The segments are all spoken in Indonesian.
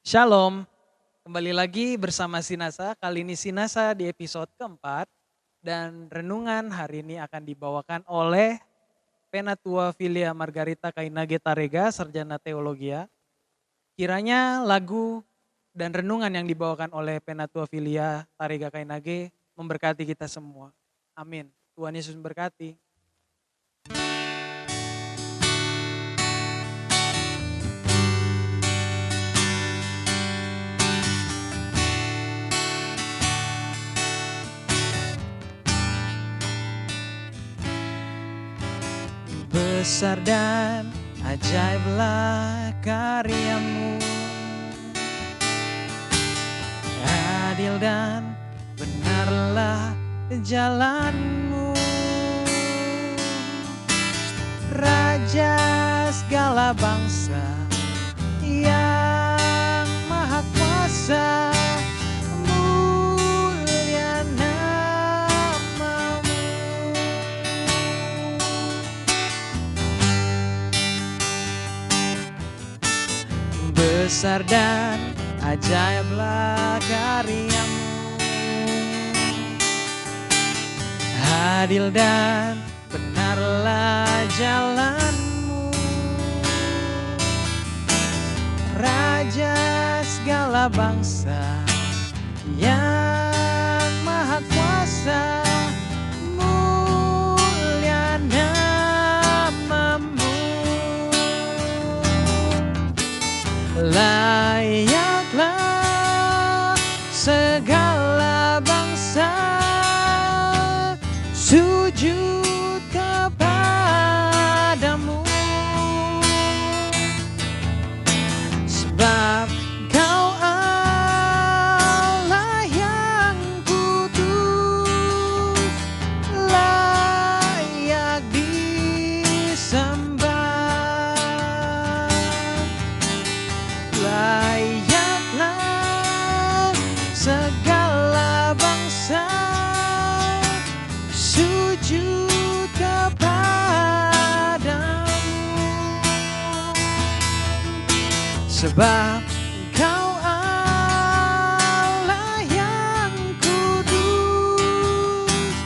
Shalom, kembali lagi bersama Sinasa. Kali ini Sinasa di episode keempat dan renungan hari ini akan dibawakan oleh Penatua Filia Margarita Kainage Tarega, Sarjana Teologia. Kiranya lagu dan renungan yang dibawakan oleh Penatua Filia Tarega Kainage memberkati kita semua. Amin. Tuhan Yesus memberkati. Besar dan ajaiblah karyamu, adil dan benarlah jalanmu, Raja segala bangsa yang maha kuasa, mulia namamu. Besar dan ajaiblah karyamu, adil dan benarlah jalanmu, Raja segala bangsa yang maha kuasa, mulia namamu. Layaklah segala bangsa sujud kepadamu, sebab Kau Allah yang kudus, layak disembah. Layaklah segala bangsa sujud kepadamu, sebab Kau Allah yang kudus,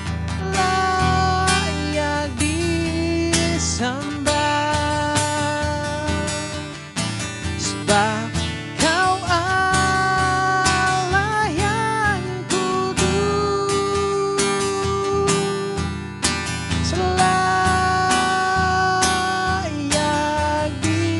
layak disembah. Sebab Kau Allah yang kudus, layak disembah.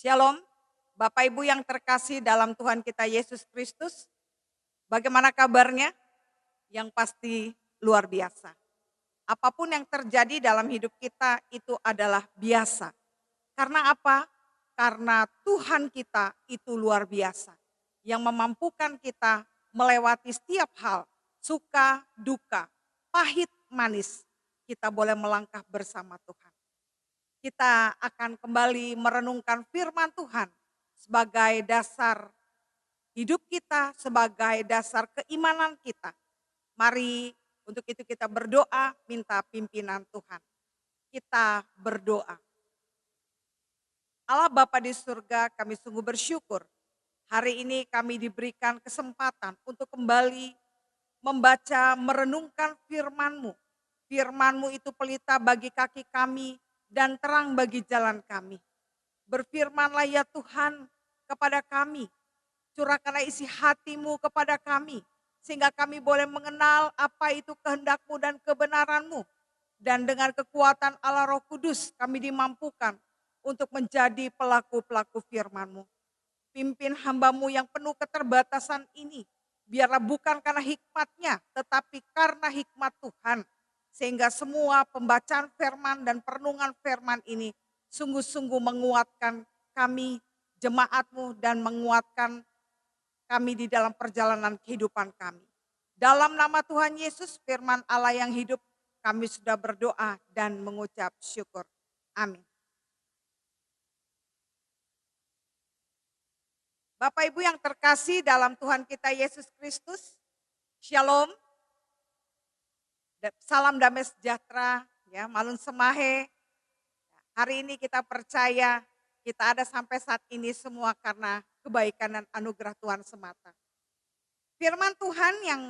Shalom, Bapak Ibu yang terkasih dalam Tuhan kita Yesus Kristus. Bagaimana kabarnya? Yang pasti luar biasa. Apapun yang terjadi dalam hidup kita itu adalah biasa. Karena apa? Karena Tuhan kita itu luar biasa. Yang memampukan kita melewati setiap hal, suka, duka, pahit, manis. Kita boleh melangkah bersama Tuhan. Kita akan kembali merenungkan firman Tuhan sebagai dasar hidup kita, sebagai dasar keimanan kita. Mari untuk itu kita berdoa, minta pimpinan Tuhan. Kita berdoa. Allah Bapa di surga, kami sungguh bersyukur. Hari ini kami diberikan kesempatan untuk kembali membaca, merenungkan firman-Mu. Firman-Mu itu pelita bagi kaki kami dan terang bagi jalan kami. Berfirmanlah ya Tuhan kepada kami, curahkanlah isi hati-Mu kepada kami, sehingga kami boleh mengenal apa itu kehendak-Mu dan kebenaran-Mu. Dan dengan kekuatan Allah Roh Kudus kami dimampukan untuk menjadi pelaku-pelaku firman-Mu. Pimpin hamba-Mu yang penuh keterbatasan ini. Biarlah bukan karena hikmatnya, tetapi karena hikmat Tuhan. Sehingga semua pembacaan firman dan perenungan firman ini sungguh-sungguh menguatkan kami, jemaat-Mu, dan menguatkan kami di dalam perjalanan kehidupan kami. Dalam nama Tuhan Yesus, firman Allah yang hidup, kami sudah berdoa dan mengucap syukur. Amin. Bapak Ibu yang terkasih dalam Tuhan kita Yesus Kristus, Shalom, salam damai sejahtera, ya, Malun Semahe. Hari ini kita percaya kita ada sampai saat ini semua karena kebaikan dan anugerah Tuhan semata. Firman Tuhan yang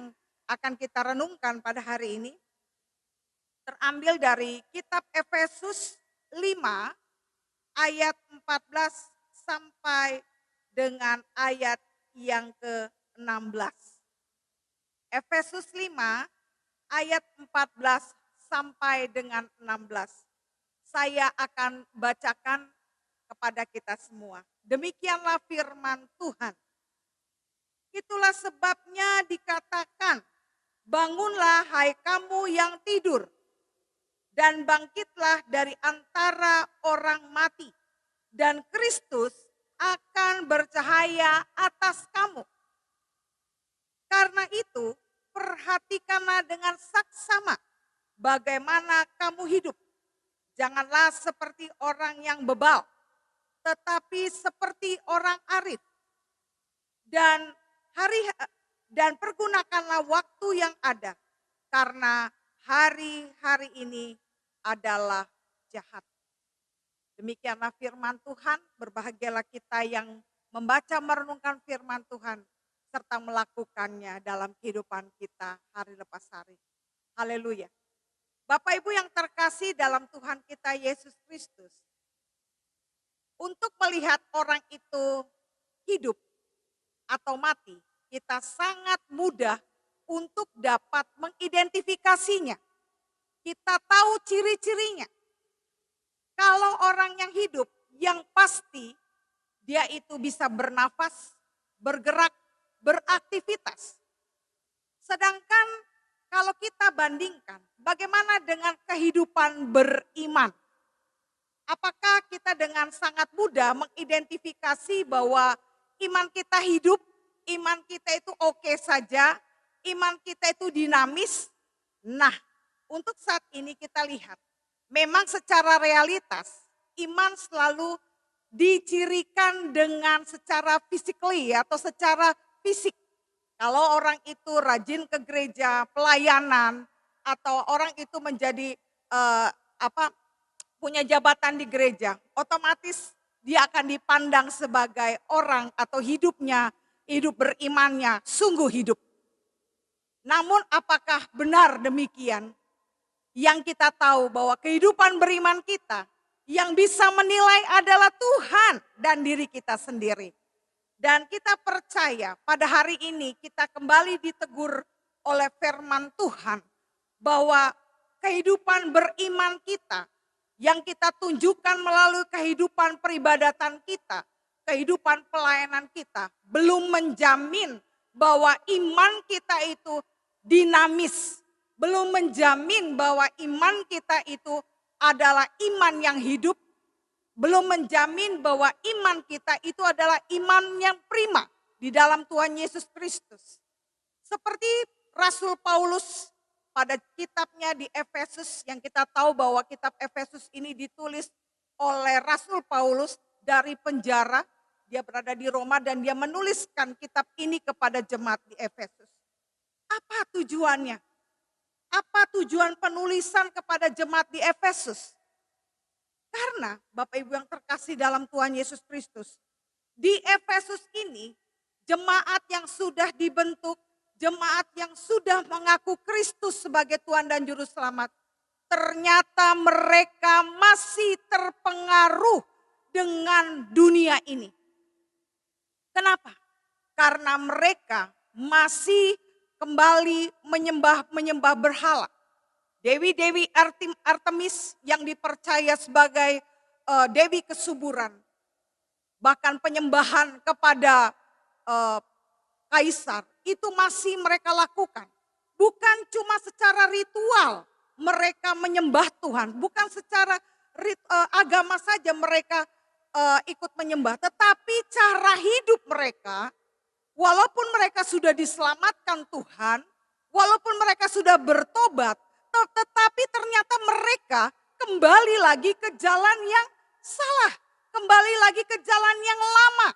akan kita renungkan pada hari ini terambil dari kitab Efesus 5 ayat 14 sampai dengan ayat yang ke-16. Efesus 5 ayat 14 sampai dengan 16. Saya akan bacakan kepada kita semua. Demikianlah firman Tuhan. Itulah sebabnya dikatakan, bangunlah hai kamu yang tidur, dan bangkitlah dari antara orang mati, dan Kristus akan bercahaya atas kamu. Karena itu, perhatikanlah dengan saksama bagaimana kamu hidup. Janganlah seperti orang yang bebal, tetapi seperti orang arif. Dan pergunakanlah waktu yang ada, karena hari-hari ini adalah jahat. Demikianlah firman Tuhan, berbahagialah kita yang membaca merenungkan firman Tuhan, serta melakukannya dalam kehidupan kita hari lepas hari. Haleluya. Bapak Ibu yang terkasih dalam Tuhan kita Yesus Kristus, untuk melihat orang itu hidup atau mati, kita sangat mudah untuk dapat mengidentifikasinya. Kita tahu ciri-cirinya. Kalau orang yang hidup, yang pasti dia itu bisa bernafas, bergerak, beraktivitas. Sedangkan kalau kita bandingkan, bagaimana dengan kehidupan beriman? Apakah kita dengan sangat mudah mengidentifikasi bahwa iman kita hidup, iman kita itu oke saja, iman kita itu dinamis? Nah, untuk saat ini kita lihat, memang secara realitas iman selalu dicirikan dengan secara physically atau secara fisik. Kalau orang itu rajin ke gereja, pelayanan, atau orang itu menjadi punya jabatan di gereja, otomatis dia akan dipandang sebagai orang atau hidupnya, hidup berimannya sungguh hidup. Namun apakah benar demikian? Yang kita tahu bahwa kehidupan beriman kita yang bisa menilai adalah Tuhan dan diri kita sendiri. Dan kita percaya pada hari ini kita kembali ditegur oleh firman Tuhan bahwa kehidupan beriman kita yang kita tunjukkan melalui kehidupan peribadatan kita, kehidupan pelayanan kita belum menjamin bahwa iman kita itu dinamis. Belum menjamin bahwa iman kita itu adalah iman yang hidup, belum menjamin bahwa iman kita itu adalah iman yang prima di dalam Tuhan Yesus Kristus. Seperti Rasul Paulus pada kitabnya di Efesus, yang kita tahu bahwa kitab Efesus ini ditulis oleh Rasul Paulus dari penjara, dia berada di Roma dan dia menuliskan kitab ini kepada jemaat di Efesus. Apa tujuannya? Apa tujuan penulisan kepada jemaat di Efesus? Karena Bapak Ibu yang terkasih dalam Tuhan Yesus Kristus, di Efesus ini jemaat yang sudah dibentuk, jemaat yang sudah mengaku Kristus sebagai Tuhan dan Juru Selamat, ternyata mereka masih terpengaruh dengan dunia ini. Kenapa? Karena mereka masih kembali menyembah berhala. Dewi-dewi Artemis yang dipercaya sebagai dewi kesuburan. bahkan penyembahan kepada kaisar, itu masih mereka lakukan. Bukan cuma secara ritual mereka menyembah Tuhan, bukan secara agama saja mereka ikut menyembah, tetapi cara hidup mereka, walaupun mereka sudah diselamatkan Tuhan, walaupun mereka sudah bertobat, tetapi ternyata mereka kembali lagi ke jalan yang salah, kembali lagi ke jalan yang lama.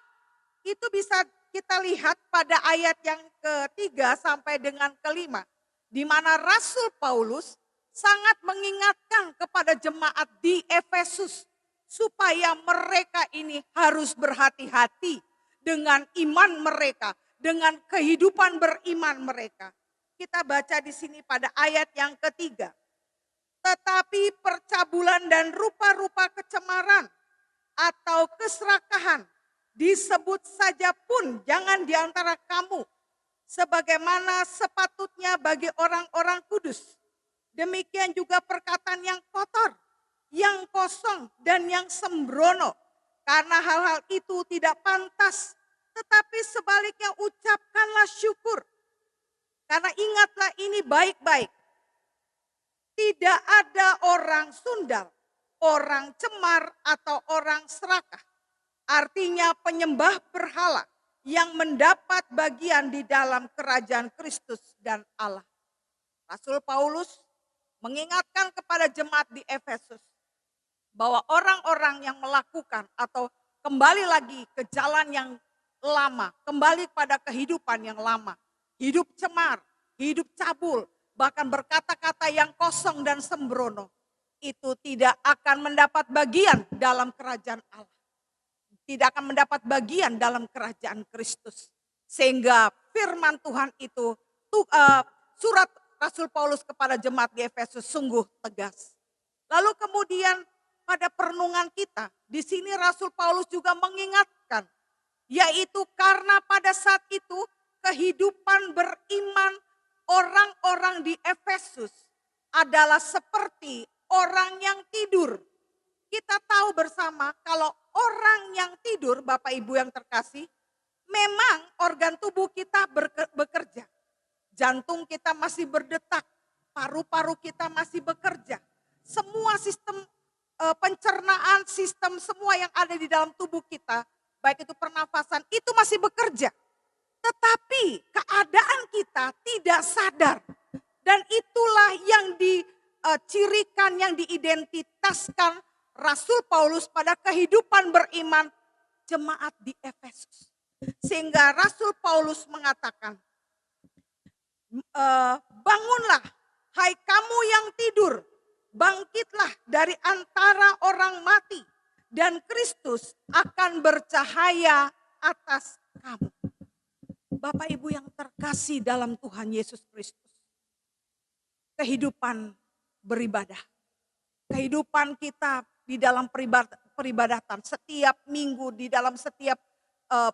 Itu bisa kita lihat pada ayat yang ketiga sampai dengan kelima, di mana Rasul Paulus sangat mengingatkan kepada jemaat di Efesus supaya mereka ini harus berhati-hati dengan iman mereka, dengan kehidupan beriman mereka. Kita baca di sini pada ayat yang ketiga. Tetapi percabulan dan rupa-rupa kecemaran atau keserakahan disebut saja pun jangan di antara kamu, sebagaimana sepatutnya bagi orang-orang kudus. Demikian juga perkataan yang kotor, yang kosong, dan yang sembrono. Karena hal-hal itu tidak pantas, tetapi sebaliknya ucapkanlah syukur. Karena ingatlah ini baik-baik. Tidak ada orang sundal, orang cemar, atau orang serakah. Artinya penyembah berhala yang mendapat bagian di dalam kerajaan Kristus dan Allah. Rasul Paulus mengingatkan kepada jemaat di Efesus bahwa orang-orang yang melakukan atau kembali lagi ke jalan yang lama, kembali pada kehidupan yang lama, hidup cemar, hidup cabul, bahkan berkata-kata yang kosong dan sembrono, itu tidak akan mendapat bagian dalam kerajaan Allah. Tidak akan mendapat bagian dalam kerajaan Kristus. Sehingga firman Tuhan itu, surat Rasul Paulus kepada jemaat di Efesus sungguh tegas. Lalu kemudian pada perenungan kita, di sini Rasul Paulus juga mengingatkan, yaitu karena pada saat itu kehidupan beriman orang-orang di Efesus adalah seperti orang yang tidur. Kita tahu bersama kalau orang yang tidur, Bapak Ibu yang terkasih, memang organ tubuh kita bekerja. Jantung kita masih berdetak, paru-paru kita masih bekerja. Semua sistem pencernaan, sistem semua yang ada di dalam tubuh kita, baik itu pernafasan, itu masih bekerja. Tetapi keadaan kita tidak sadar. Dan itulah yang dicirikan, yang diidentitaskan Rasul Paulus pada kehidupan beriman jemaat di Efesus. Sehingga Rasul Paulus mengatakan, bangunlah hai kamu yang tidur, bangkitlah dari antara orang mati, dan Kristus akan bercahaya atas kamu. Bapak Ibu yang terkasih dalam Tuhan Yesus Kristus, kehidupan beribadah, kehidupan kita di dalam peribadatan, setiap minggu di dalam setiap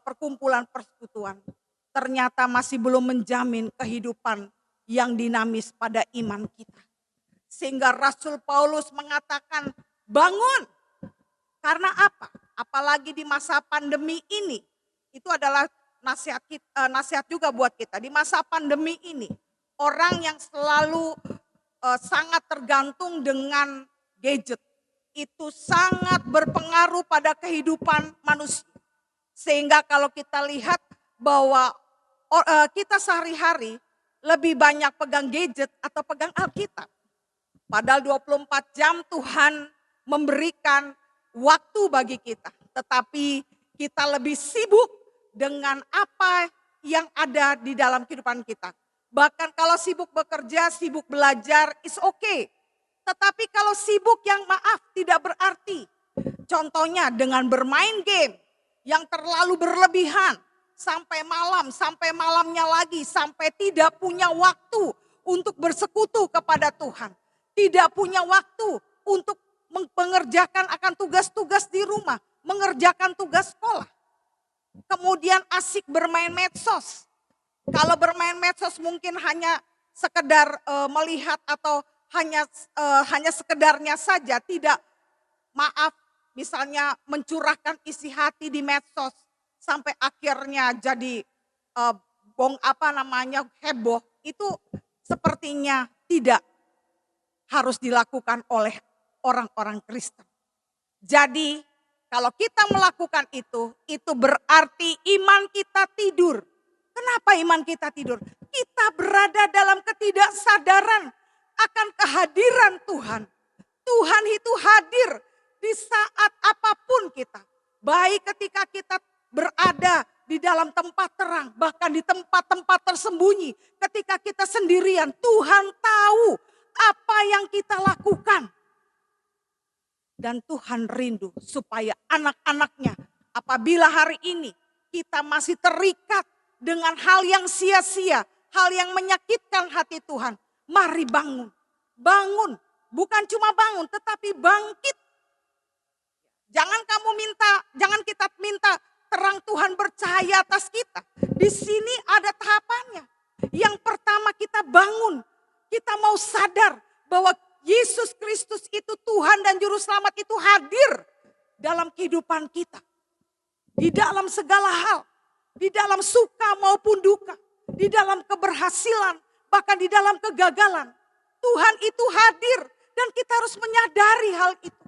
perkumpulan persekutuan, ternyata masih belum menjamin kehidupan yang dinamis pada iman kita. Sehingga Rasul Paulus mengatakan, bangun. Karena apa? Apalagi di masa pandemi ini, itu adalah nasihat juga buat kita. Di masa pandemi ini, orang yang selalu sangat tergantung dengan gadget, itu sangat berpengaruh pada kehidupan manusia. Sehingga kalau kita lihat bahwa kita sehari-hari lebih banyak pegang gadget atau pegang Alkitab. Padahal 24 jam Tuhan memberikan waktu bagi kita. Tetapi kita lebih sibuk dengan apa yang ada di dalam kehidupan kita. Bahkan kalau sibuk bekerja, sibuk belajar, is okay. Tetapi kalau sibuk yang tidak berarti. Contohnya dengan bermain game yang terlalu berlebihan. Sampai malamnya lagi, sampai tidak punya waktu untuk bersekutu kepada Tuhan. Tidak punya waktu untuk mengerjakan akan tugas-tugas di rumah, mengerjakan tugas sekolah. Kemudian asik bermain medsos. Kalau bermain medsos mungkin hanya sekedar melihat atau hanya sekedarnya saja, tidak misalnya mencurahkan isi hati di medsos sampai akhirnya jadi eh, heboh, itu sepertinya tidak harus dilakukan oleh orang-orang Kristen. Jadi kalau kita melakukan itu berarti iman kita tidur. Kenapa iman kita tidur? Kita berada dalam ketidaksadaran akan kehadiran Tuhan. Tuhan itu hadir di saat apapun kita. Baik ketika kita berada di dalam tempat terang, bahkan di tempat-tempat tersembunyi. Ketika kita sendirian, Tuhan tahu apa yang kita lakukan. Dan Tuhan rindu supaya anak-anaknya, apabila hari ini kita masih terikat dengan hal yang sia-sia, hal yang menyakitkan hati Tuhan, mari bangun. Bangun, bukan cuma bangun tetapi bangkit. Jangan kita minta terang Tuhan bercahaya atas kita. Di sini ada tahapannya. Yang pertama kita bangun, kita mau sadar bahwa Yesus Kristus itu Tuhan dan Juru Selamat itu hadir dalam kehidupan kita. Di dalam segala hal, di dalam suka maupun duka, di dalam keberhasilan, bahkan di dalam kegagalan. Tuhan itu hadir dan kita harus menyadari hal itu.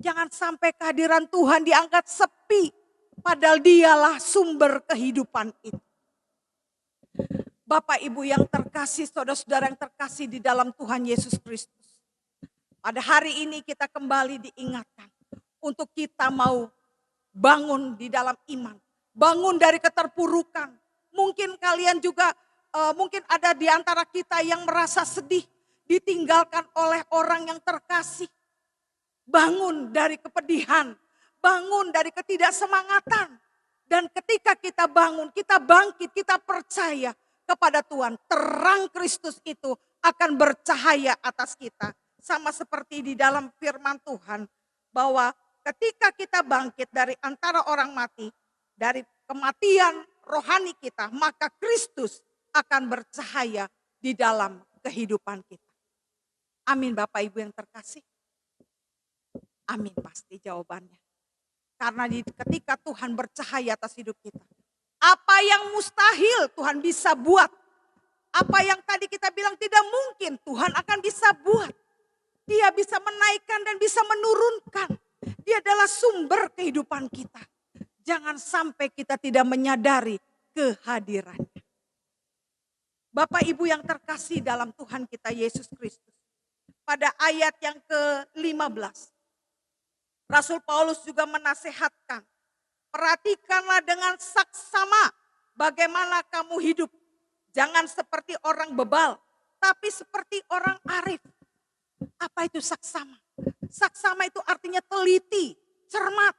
Jangan sampai kehadiran Tuhan dianggap sepi, padahal dialah sumber kehidupan itu. Bapak Ibu yang terkasih, saudara-saudara yang terkasih di dalam Tuhan Yesus Kristus. Pada hari ini kita kembali diingatkan untuk kita mau bangun di dalam iman. Bangun dari keterpurukan. Mungkin kalian juga, mungkin ada di antara kita yang merasa sedih. Ditinggalkan oleh orang yang terkasih. Bangun dari kepedihan. Bangun dari ketidaksemangatan. Dan ketika kita bangun, kita bangkit, kita percaya kepada Tuhan, terang Kristus itu akan bercahaya atas kita. Sama seperti di dalam firman Tuhan, bahwa ketika kita bangkit dari antara orang mati, dari kematian rohani kita, maka Kristus akan bercahaya di dalam kehidupan kita. Amin Bapak Ibu yang terkasih. Amin pasti jawabannya. Karena ketika Tuhan bercahaya atas hidup kita, apa yang mustahil Tuhan bisa buat. Apa yang tadi kita bilang tidak mungkin Tuhan akan bisa buat. Dia bisa menaikkan dan bisa menurunkan. Dia adalah sumber kehidupan kita. Jangan sampai kita tidak menyadari kehadirannya. Bapak Ibu yang terkasih dalam Tuhan kita Yesus Kristus. Pada ayat yang ke-15. Rasul Paulus juga menasehatkan. Perhatikanlah dengan saksama bagaimana kamu hidup. Jangan seperti orang bebal, tapi seperti orang arif. Apa itu saksama? Saksama itu artinya teliti, cermat.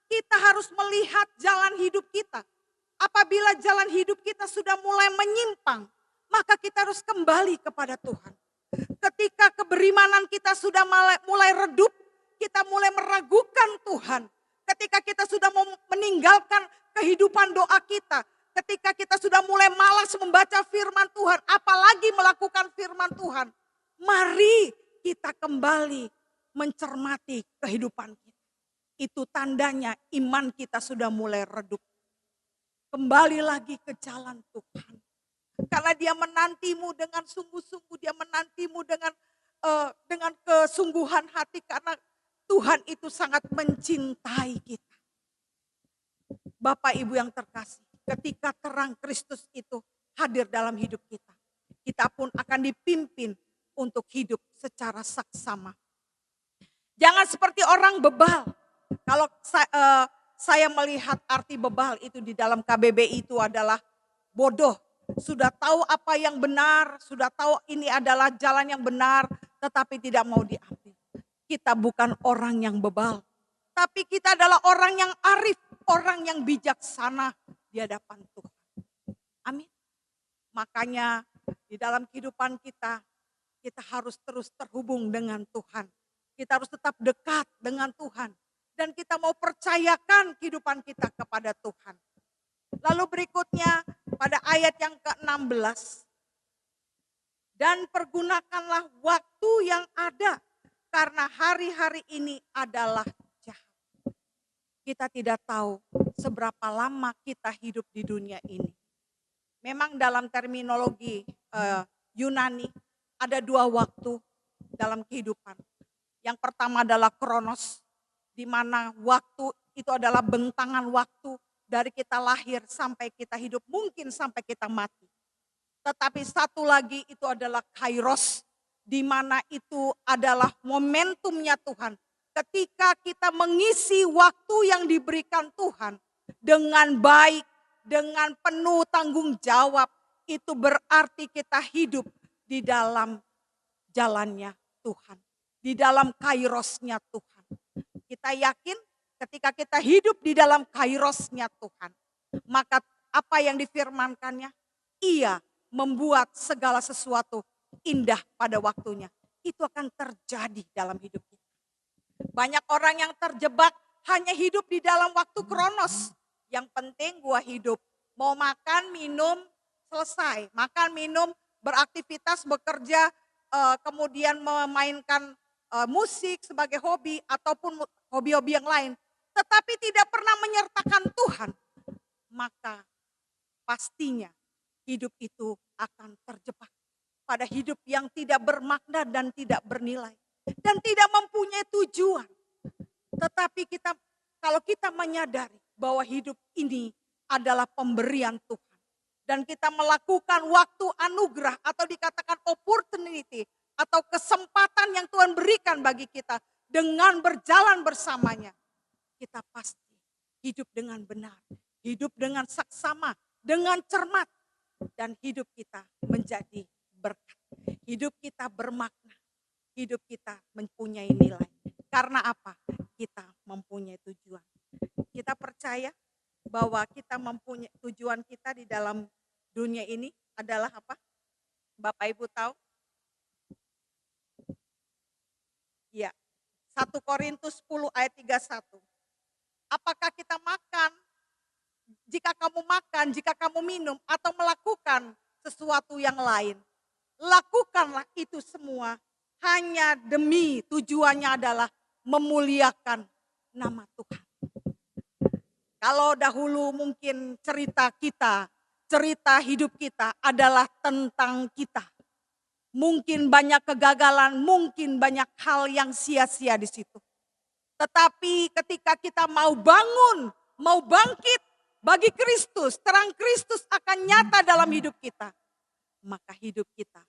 Kita harus melihat jalan hidup kita. Apabila jalan hidup kita sudah mulai menyimpang, maka kita harus kembali kepada Tuhan. Ketika keberimanan kita sudah mulai redup, kita mulai meragukan Tuhan. Ketika kita sudah mau meninggalkan kehidupan doa kita. Ketika kita sudah mulai malas membaca firman Tuhan. Apalagi melakukan firman Tuhan. Mari kita kembali mencermati kehidupan kita. Itu tandanya iman kita sudah mulai redup. Kembali lagi ke jalan Tuhan. Karena dia menantimu dengan sungguh-sungguh. Dia menantimu dengan kesungguhan hati. Karena Tuhan itu sangat mencintai kita. Bapak Ibu yang terkasih, ketika terang Kristus itu hadir dalam hidup kita, kita pun akan dipimpin untuk hidup secara saksama. Jangan seperti orang bebal. Kalau saya melihat arti bebal itu di dalam KBBI itu adalah bodoh. Sudah tahu apa yang benar, sudah tahu ini adalah jalan yang benar, tetapi tidak mau diambil. Kita bukan orang yang bebal, tapi kita adalah orang yang arif, orang yang bijaksana di hadapan Tuhan. Amin. Makanya di dalam kehidupan kita harus terus terhubung dengan Tuhan. Kita harus tetap dekat dengan Tuhan. Dan kita mau percayakan kehidupan kita kepada Tuhan. Lalu berikutnya pada ayat yang ke-16. Dan pergunakanlah waktu yang ada. Karena hari-hari ini adalah kita tidak tahu seberapa lama kita hidup di dunia ini. Memang dalam terminologi Yunani ada dua waktu dalam kehidupan. Yang pertama adalah kronos, di mana waktu itu adalah bentangan waktu dari kita lahir sampai kita hidup, mungkin sampai kita mati. Tetapi satu lagi itu adalah kairos, di mana itu adalah momentumnya Tuhan. Ketika kita mengisi waktu yang diberikan Tuhan dengan baik, dengan penuh tanggung jawab, itu berarti kita hidup di dalam jalannya Tuhan, di dalam kairosnya Tuhan. Kita yakin ketika kita hidup di dalam kairosnya Tuhan, maka apa yang difirmankannya, Ia membuat segala sesuatu indah pada waktunya. Itu akan terjadi dalam hidup kita. Banyak orang yang terjebak hanya hidup di dalam waktu kronos. Yang penting gua hidup, mau makan, minum, selesai. Makan, minum, beraktivitas, bekerja, kemudian memainkan musik sebagai hobi ataupun hobi-hobi yang lain. Tetapi tidak pernah menyertakan Tuhan. Maka pastinya hidup itu akan terjebak pada hidup yang tidak bermakna dan tidak bernilai. Dan tidak mempunyai tujuan. Tetapi kalau kita menyadari bahwa hidup ini adalah pemberian Tuhan. Dan kita melakukan waktu anugerah atau dikatakan opportunity atau kesempatan yang Tuhan berikan bagi kita dengan berjalan bersamanya. Kita pasti hidup dengan benar, hidup dengan saksama, dengan cermat. Dan hidup kita menjadi berkat. Hidup kita bermakna. Hidup kita mempunyai nilai. Karena apa? Kita mempunyai tujuan. Kita percaya bahwa kita mempunyai tujuan kita di dalam dunia ini adalah apa? Bapak Ibu tahu? Ya, 1 Korintus 10 ayat 31. Apakah kita makan? Jika kamu makan, jika kamu minum atau melakukan sesuatu yang lain, lakukanlah itu semua hanya demi tujuannya adalah memuliakan nama Tuhan. Kalau dahulu mungkin cerita hidup kita adalah tentang kita. Mungkin banyak kegagalan, mungkin banyak hal yang sia-sia di situ. Tetapi ketika kita mau bangun, mau bangkit bagi Kristus, terang Kristus akan nyata dalam hidup kita. Maka hidup kita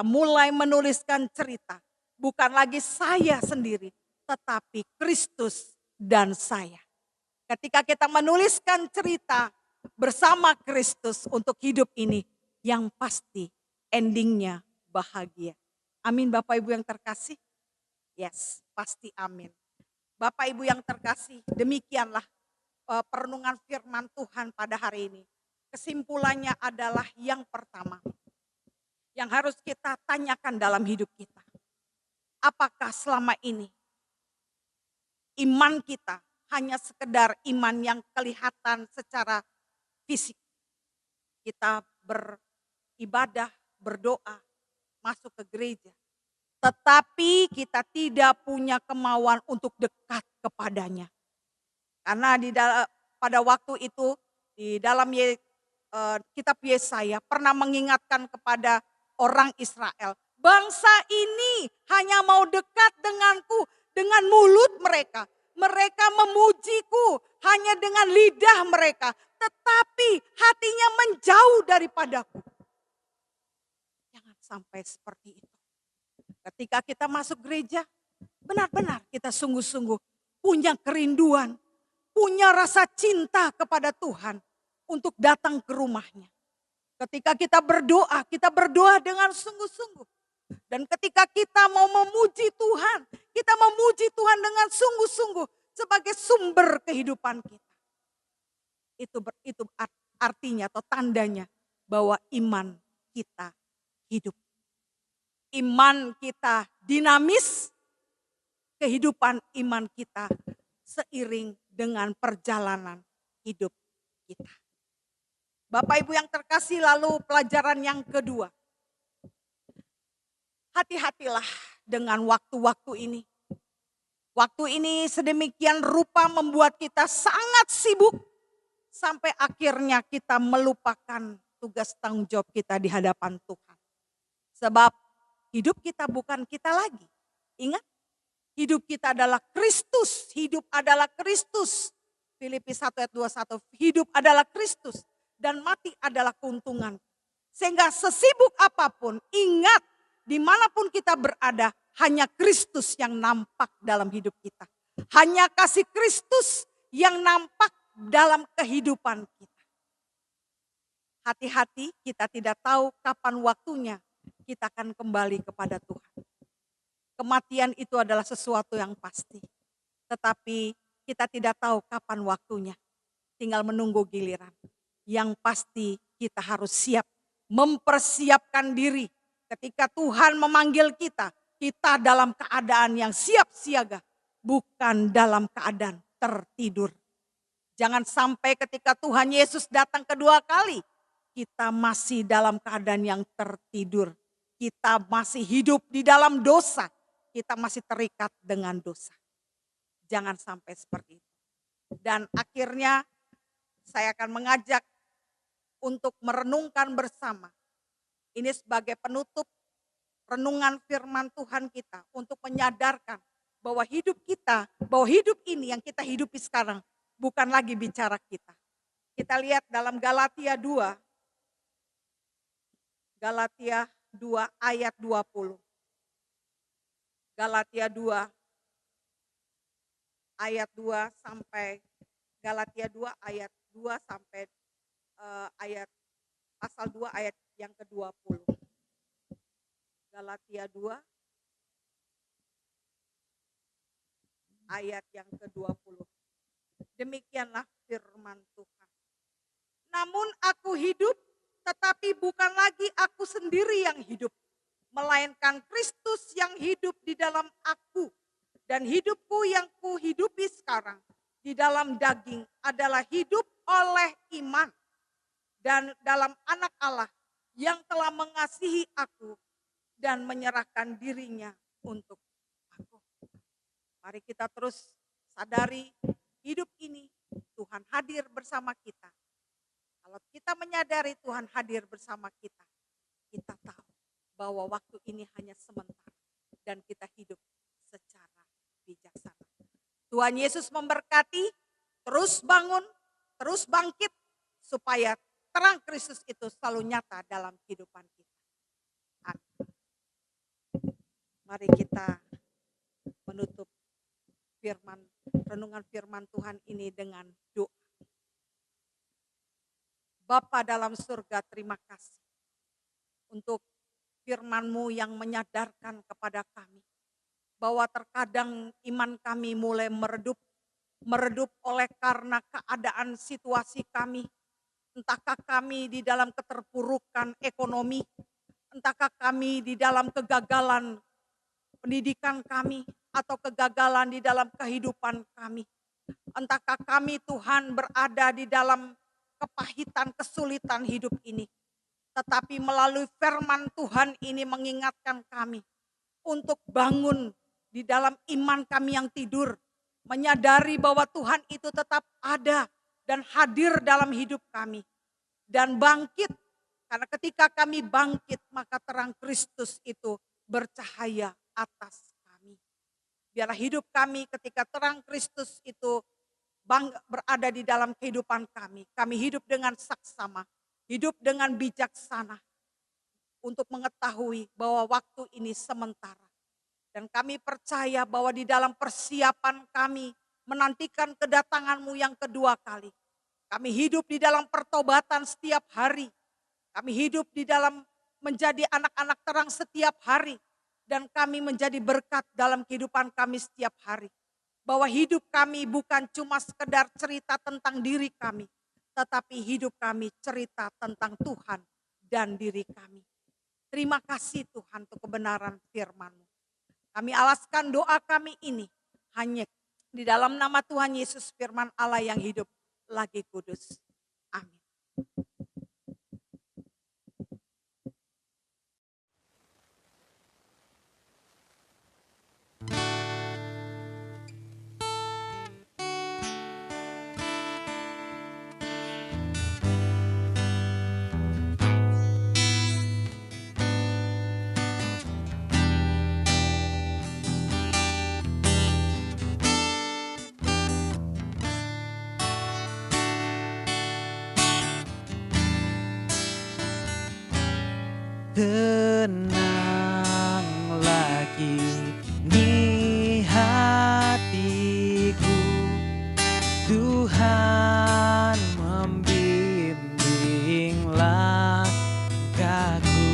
mulai menuliskan cerita. Bukan lagi saya sendiri, tetapi Kristus dan saya. Ketika kita menuliskan cerita bersama Kristus untuk hidup ini, yang pasti endingnya bahagia. Amin Bapak Ibu yang terkasih? Yes, pasti amin. Bapak Ibu yang terkasih, demikianlah perenungan firman Tuhan pada hari ini. Kesimpulannya adalah yang pertama, yang harus kita tanyakan dalam hidup kita. Apakah selama ini iman kita hanya sekedar iman yang kelihatan secara fisik? Kita beribadah, berdoa, masuk ke gereja. Tetapi kita tidak punya kemauan untuk dekat kepadanya. Karena pada waktu itu di dalam kitab Yesaya pernah mengingatkan kepada orang Israel. Bangsa ini hanya mau dekat denganku dengan mulut mereka. Mereka memujiku hanya dengan lidah mereka. Tetapi hatinya menjauh daripadaku. Jangan sampai seperti itu. Ketika kita masuk gereja, benar-benar kita sungguh-sungguh punya kerinduan. Punya rasa cinta kepada Tuhan untuk datang ke rumahnya. Ketika kita berdoa dengan sungguh-sungguh. Dan ketika kita mau memuji Tuhan, kita memuji Tuhan dengan sungguh-sungguh sebagai sumber kehidupan kita. Itu artinya atau tandanya bahwa iman kita hidup. Iman kita dinamis, kehidupan iman kita seiring dengan perjalanan hidup kita. Bapak Ibu yang terkasih, lalu pelajaran yang kedua. Hati-hatilah dengan waktu-waktu ini. Waktu ini sedemikian rupa membuat kita sangat sibuk sampai akhirnya kita melupakan tugas tanggung jawab kita di hadapan Tuhan. Sebab hidup kita bukan kita lagi. Ingat, hidup kita adalah Kristus, hidup adalah Kristus. Filipi 1 ayat 21, hidup adalah Kristus dan mati adalah keuntungan. Sehingga sesibuk apapun, ingat dimanapun kita berada, hanya Kristus yang nampak dalam hidup kita. Hanya kasih Kristus yang nampak dalam kehidupan kita. Hati-hati, kita tidak tahu kapan waktunya kita akan kembali kepada Tuhan. Kematian itu adalah sesuatu yang pasti. Tetapi kita tidak tahu kapan waktunya. Tinggal menunggu giliran. Yang pasti kita harus siap mempersiapkan diri. Ketika Tuhan memanggil kita, kita dalam keadaan yang siap siaga. Bukan dalam keadaan tertidur. Jangan sampai ketika Tuhan Yesus datang kedua kali, kita masih dalam keadaan yang tertidur. Kita masih hidup di dalam dosa. Kita masih terikat dengan dosa. Jangan sampai seperti itu. Dan akhirnya saya akan mengajak untuk merenungkan bersama. Ini sebagai penutup renungan firman Tuhan kita untuk menyadarkan bahwa hidup kita, bahwa hidup ini yang kita hidupi sekarang bukan lagi bicara kita. Kita lihat dalam Galatia 2. Galatia 2 ayat 20. Galatia 2 ayat 2 sampai Galatia 2 ayat 2 sampai ayat pasal 2 ayat yang ke-20. Galatia 2 ayat yang ke-20. Demikianlah firman Tuhan. Namun aku hidup, tetapi bukan lagi aku sendiri yang hidup, melainkan Kristus yang hidup di dalam aku. Dan hidupku yang kuhidupi sekarang di dalam daging adalah hidup oleh iman dan dalam anak Allah yang telah mengasihi aku dan menyerahkan dirinya untuk aku. Mari kita terus sadari hidup ini Tuhan hadir bersama kita. Kalau kita menyadari Tuhan hadir bersama kita, kita tahu bahwa waktu ini hanya sementara dan kita hidup secara bijaksana. Tuhan Yesus memberkati, terus bangun, terus bangkit supaya terang Kristus itu selalu nyata dalam kehidupan kita. Amin. Mari kita menutup renungan firman Tuhan ini dengan doa. Bapa dalam surga, terima kasih untuk firman-Mu yang menyadarkan kepada kami bahwa terkadang iman kami mulai meredup oleh karena keadaan situasi kami. Entahkah kami di dalam keterpurukan ekonomi, entahkah kami di dalam kegagalan pendidikan kami, atau kegagalan di dalam kehidupan kami. Entahkah kami Tuhan berada di dalam kepahitan, kesulitan hidup ini. Tetapi melalui firman Tuhan ini mengingatkan kami untuk bangun di dalam iman kami yang tidur. Menyadari bahwa Tuhan itu tetap ada dan hadir dalam hidup kami. Dan bangkit, karena ketika kami bangkit maka terang Kristus itu bercahaya atas kami. Biarlah hidup kami ketika terang Kristus itu berada di dalam kehidupan kami. Kami hidup dengan saksama, hidup dengan bijaksana untuk mengetahui bahwa waktu ini sementara. Dan kami percaya bahwa di dalam persiapan kami menantikan kedatangan-Mu yang kedua kali. Kami hidup di dalam pertobatan setiap hari. Kami hidup di dalam menjadi anak-anak terang setiap hari. Dan kami menjadi berkat dalam kehidupan kami setiap hari. Bahwa hidup kami bukan cuma sekedar cerita tentang diri kami. Tetapi hidup kami cerita tentang Tuhan dan diri kami. Terima kasih Tuhan untuk kebenaran firman-Mu. Kami alaskan doa kami ini hanya di dalam nama Tuhan Yesus, firman Allah yang hidup lagi kudus. Amin. tenanglah kini hatiku. Tuhan membimbing langkahku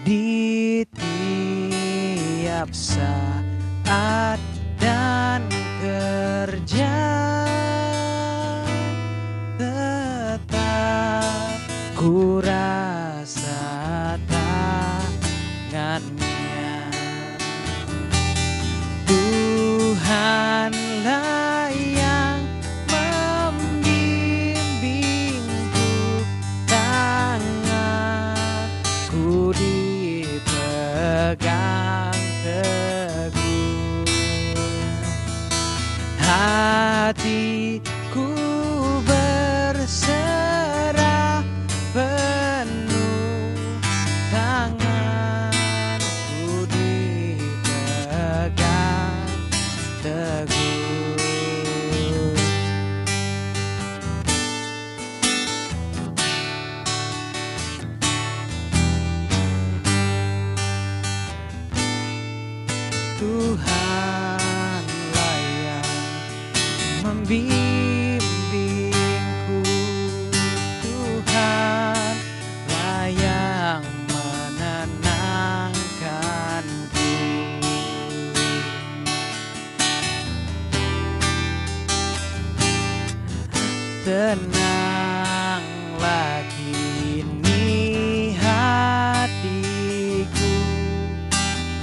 di tiap saat dan kerja, tetap ku rasa tangannya. Tuhanlah yang membimbingku, tanganku dipegang teguh. Hatiku berserah penuh, tanganku dipegang teguh. Tuhanlah yang membimbingku, Tuhanlah yang menenangkanku. Tenanglah kini hatiku,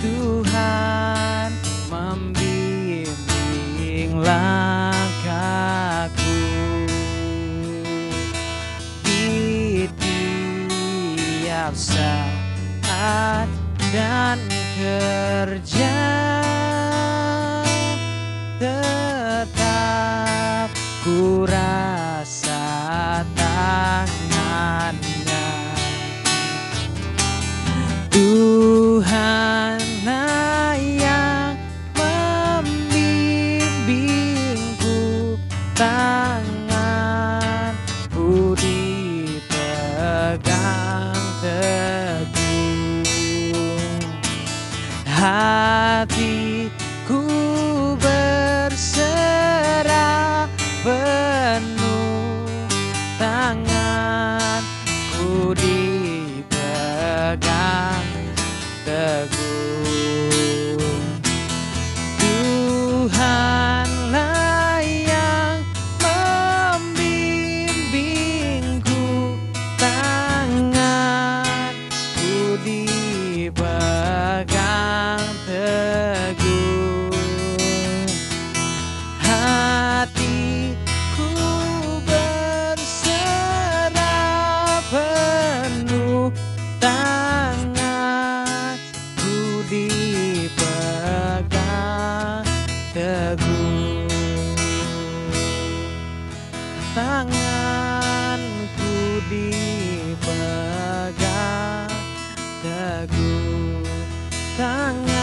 Tuhan membimbing langkahku di tiap saat dan kerja, tetap ku rasa tangannya. Tuhanlah yang membimbingku, tanganku dipegang teguh. Hatiku berserah penuh, tanganku dipegang teguh. Tuhanlah yang membimbingku, tanganku dipegang teguh. Hatiku berserah penuh, tanganku dipegang teguh. Tanganku dipegang teguh. Tangan